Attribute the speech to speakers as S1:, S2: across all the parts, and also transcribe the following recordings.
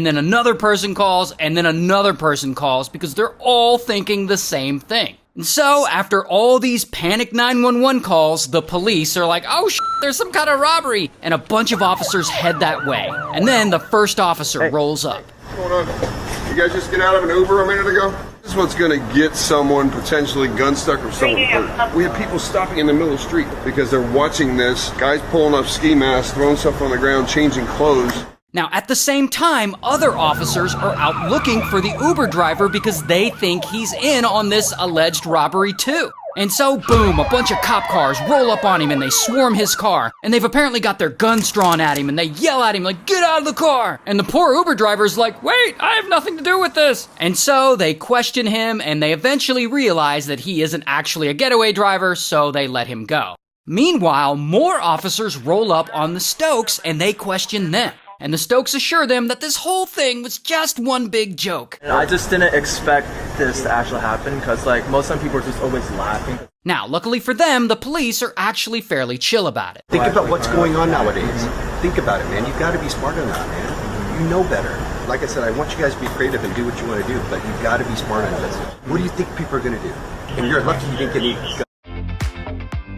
S1: And then another person calls, and then another person calls, because they're all thinking the same thing. And so, after all these panic 911 calls, the police are like, oh shit, there's some kind of robbery, and a bunch of officers head that way. And then the first officer rolls up.
S2: What's going on? You guys just get out of an Uber a minute ago? This is what's gonna get someone potentially gun stuck or someone hurt. We have people stopping in the middle of the street because they're watching this. Guys pulling up ski masks, throwing stuff on the ground, changing clothes.
S1: Now, at the same time, other officers are out looking for the Uber driver because they think he's in on this alleged robbery too. And so, boom, a bunch of cop cars roll up on him and they swarm his car. And they've apparently got their guns drawn at him and they yell at him like, get out of the car! And the poor Uber driver's like, wait, I have nothing to do with this! And so, they question him and they eventually realize that he isn't actually a getaway driver, so they let him go. Meanwhile, more officers roll up on the Stokes and they question them. And the Stokes assure them that this whole thing was just one big joke.
S3: I just didn't expect this to actually happen because, like, most of the time people are just always laughing.
S1: Now, luckily for them, the police are actually fairly chill about it.
S4: Think about what's going on nowadays. Think about it, man. You've got to be smart on that, man. You know better. Like I said, I want you guys to be creative and do what you want to do, but you've got to be smart on this. What do you think people are going to do? And you're lucky you didn't get any.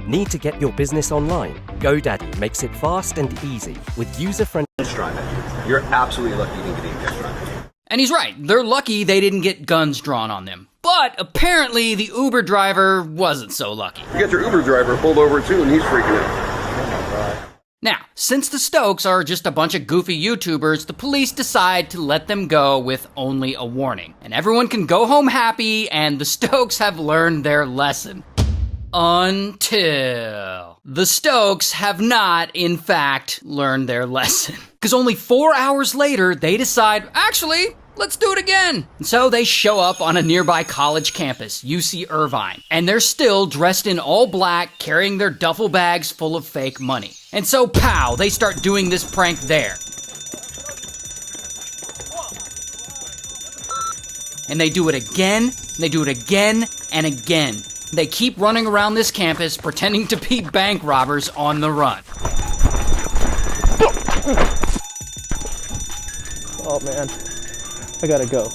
S5: Need to get your business online? GoDaddy makes it fast and easy with user-friendly.
S4: You're absolutely lucky you didn't get any guns drawn at you.
S1: And he's right, they're lucky they didn't get guns drawn on them. But apparently the Uber driver wasn't so lucky.
S2: You got your Uber driver pulled over too and he's freaking out.
S1: Now, since the Stokes are just a bunch of goofy YouTubers, the police decide to let them go with only a warning. And everyone can go home happy, and the Stokes have learned their lesson. Until the Stokes have not, in fact, learned their lesson. Because only 4 hours later, they decide, actually, let's do it again. And so they show up on a nearby college campus, UC Irvine. And they're still dressed in all black, carrying their duffel bags full of fake money. And so, pow, they start doing this prank there. And they do it again, and they do it again, and again. They keep running around this campus pretending to be bank robbers on the run.
S3: Oh man, I gotta go.